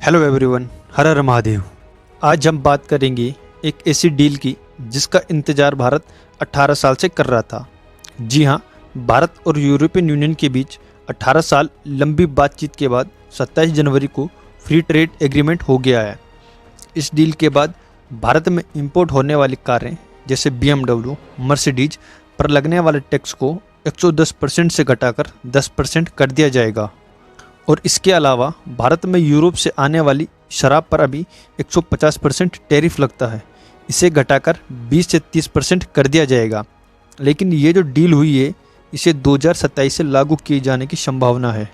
Hello everyone, हर हर महादेव। आज हम बात करेंगे एक ऐसी डील की जिसका इंतजार भारत 18 साल से कर रहा था। जी हाँ, भारत और यूरोपियन यूनियन के बीच 18 साल लंबी बातचीत के बाद 27 जनवरी को फ्री ट्रेड एग्रीमेंट हो गया है। इस डील के बाद भारत में इंपोर्ट होने वाली कारें जैसे BMW, मर्सिडीज पर लगने वाले टैक्स को 110% से घटाकर 10% कर दिया जाएगा। और इसके अलावा भारत में यूरोप से आने वाली शराब पर अभी 150% टैरिफ लगता है, इसे घटाकर 20 से 30% कर दिया जाएगा। लेकिन ये जो डील हुई है इसे 2027 से लागू किए जाने की संभावना है।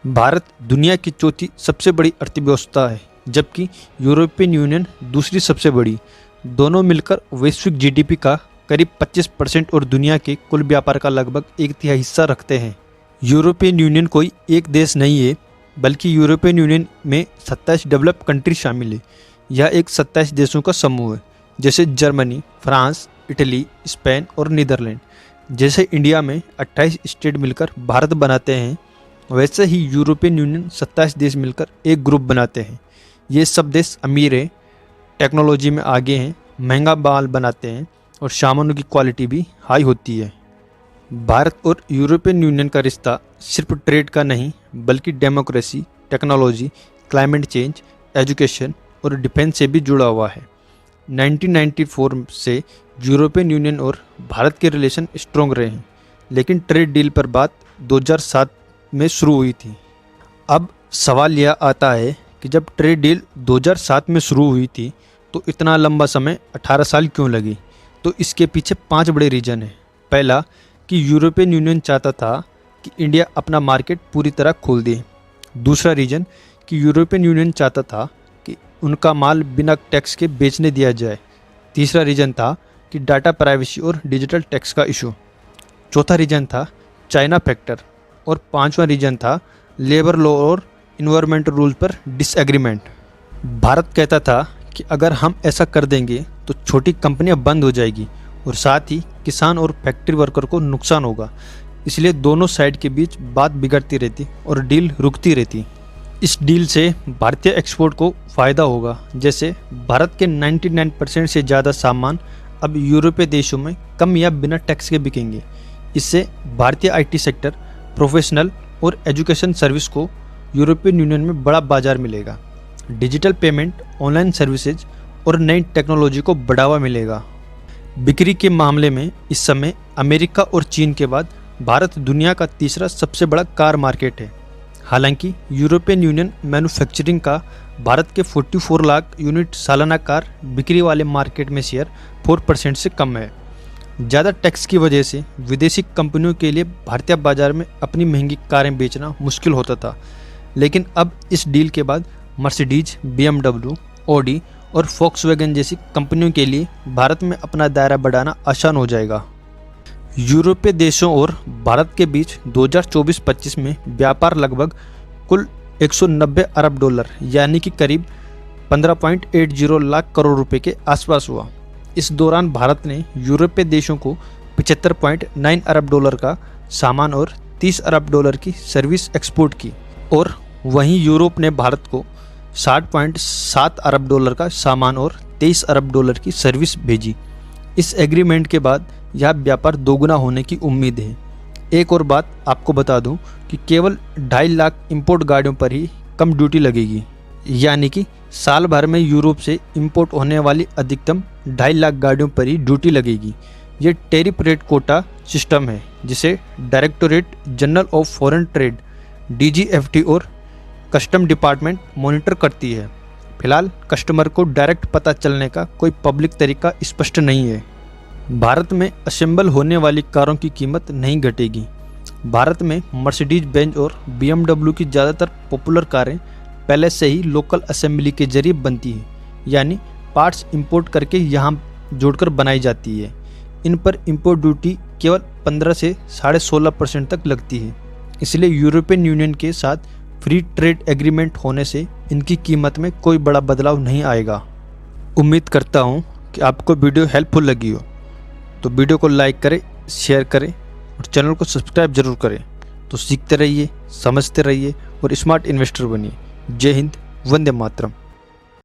भारत दुनिया की चौथी सबसे बड़ी अर्थव्यवस्था है, जबकि यूरोपियन यूनियन दूसरी सबसे बड़ी। दोनों मिलकर वैश्विक GDP का करीब 25% और दुनिया के कुल व्यापार का लगभग 1/3 हिस्सा रखते हैं। यूरोपियन यूनियन कोई एक देश नहीं है, बल्कि यूरोपियन यूनियन में 27 डेवलप कंट्री शामिल है। यह एक 27 देशों का समूह है, जैसे जर्मनी, फ्रांस, इटली, स्पेन और नीदरलैंड। जैसे इंडिया में 28 स्टेट मिलकर भारत बनाते हैं, वैसे ही यूरोपियन यूनियन 27 देश मिलकर एक ग्रुप बनाते हैं। ये सब देश अमीर हैं, टेक्नोलॉजी में आगे हैं, महंगा माल बनाते हैं और सामानों की क्वालिटी भी हाई होती है। भारत और यूरोपियन यूनियन का रिश्ता सिर्फ ट्रेड का नहीं, बल्कि democracy, technology, climate change, education और डिफेंस से भी जुड़ा हुआ है। 1994 से यूरोपियन यूनियन और भारत के रिलेशन स्ट्रॉन्ग रहे हैं, लेकिन ट्रेड डील पर बात 2007 में शुरू हुई थी। अब सवाल यह आता है कि जब ट्रेड डील 2007 में शुरू हुई थी तो इतना लंबा समय 18 साल क्यों लगी? तो इसके पीछे 5 बड़े रीज़न हैं। पहला कि यूरोपियन यूनियन चाहता था कि इंडिया अपना मार्केट पूरी तरह खोल दे। दूसरा रीजन कि यूरोपियन यूनियन चाहता था कि उनका माल बिना टैक्स के बेचने दिया जाए। तीसरा रीजन था कि डाटा प्राइवेसी और डिजिटल टैक्स का इशू। चौथा रीजन था चाइना फैक्टर और पांचवा रीजन था लेबर लॉ और इन्वायरमेंट रूल पर डिसएग्रीमेंट। भारत कहता था कि अगर हम ऐसा कर देंगे तो छोटी कंपनियां बंद हो जाएगी और साथ ही किसान और फैक्ट्री वर्कर को नुकसान होगा। इसलिए दोनों साइड के बीच बात बिगड़ती रहती और डील रुकती रहती। इस डील से भारतीय एक्सपोर्ट को फ़ायदा होगा। जैसे भारत के 99% से ज़्यादा सामान अब यूरोपीय देशों में कम या बिना टैक्स के बिकेंगे। इससे भारतीय IT सेक्टर, प्रोफेशनल और एजुकेशन सर्विस को यूरोपियन यूनियन में बड़ा बाजार मिलेगा। डिजिटल पेमेंट, ऑनलाइन सर्विसेज और नई टेक्नोलॉजी को बढ़ावा मिलेगा। बिक्री के मामले में इस समय अमेरिका और चीन के बाद भारत दुनिया का तीसरा सबसे बड़ा कार मार्केट है। हालांकि यूरोपियन यूनियन मैन्युफैक्चरिंग का भारत के 44 लाख यूनिट सालाना कार बिक्री वाले मार्केट में शेयर 4% से कम है। ज़्यादा टैक्स की वजह से विदेशी कंपनियों के लिए भारतीय बाजार में अपनी महंगी कारें बेचना मुश्किल होता था, लेकिन अब इस डील के बाद मर्सिडीज, BMW, ऑडी और फोक्सवैगन जैसी कंपनियों के लिए भारत में अपना दायरा बढ़ाना आसान हो जाएगा। यूरोपीय देशों और भारत के बीच 2024-25 में व्यापार लगभग कुल 190 अरब डॉलर यानी कि करीब 15.80 लाख करोड़ रुपए के आसपास हुआ। इस दौरान भारत ने यूरोपीय देशों को 75.9 अरब डॉलर का सामान और 30 अरब डॉलर की सर्विस एक्सपोर्ट की, और वहीं यूरोप ने भारत को 60.7 अरब डॉलर का सामान और 23 अरब डॉलर की सर्विस भेजी। इस एग्रीमेंट के बाद यह व्यापार दोगुना होने की उम्मीद है। एक और बात आपको बता दूं कि केवल 2.5 लाख इंपोर्ट गाड़ियों पर ही कम ड्यूटी लगेगी, यानी कि साल भर में यूरोप से इंपोर्ट होने वाली अधिकतम 2.5 लाख गाड़ियों पर ही ड्यूटी लगेगी। ये टैरिफ रेट कोटा सिस्टम है, जिसे directorate general of foreign trade DGFT और कस्टम डिपार्टमेंट मॉनिटर करती है। फिलहाल कस्टमर को डायरेक्ट पता चलने का कोई पब्लिक तरीका स्पष्ट नहीं है। भारत में असेंबल होने वाली कारों की कीमत नहीं घटेगी। भारत में मर्सिडीज बेंज और BMW की ज़्यादातर पॉपुलर कारें पहले से ही लोकल असेंबली के जरिए बनती हैं, यानी पार्ट्स इंपोर्ट करके यहाँ जोड़कर बनाई जाती है। इन पर इंपोर्ट ड्यूटी केवल 15 से 16.5% तक लगती है। इसलिए यूरोपियन यूनियन के साथ फ्री ट्रेड एग्रीमेंट होने से इनकी कीमत में कोई बड़ा बदलाव नहीं आएगा। उम्मीद करता हूँ कि आपको वीडियो हेल्पफुल लगी हो, तो वीडियो को लाइक करें, शेयर करें और चैनल को सब्सक्राइब जरूर करें। तो सीखते रहिए, समझते रहिए और स्मार्ट इन्वेस्टर बनिए। जय हिंद, वंदे मातरम।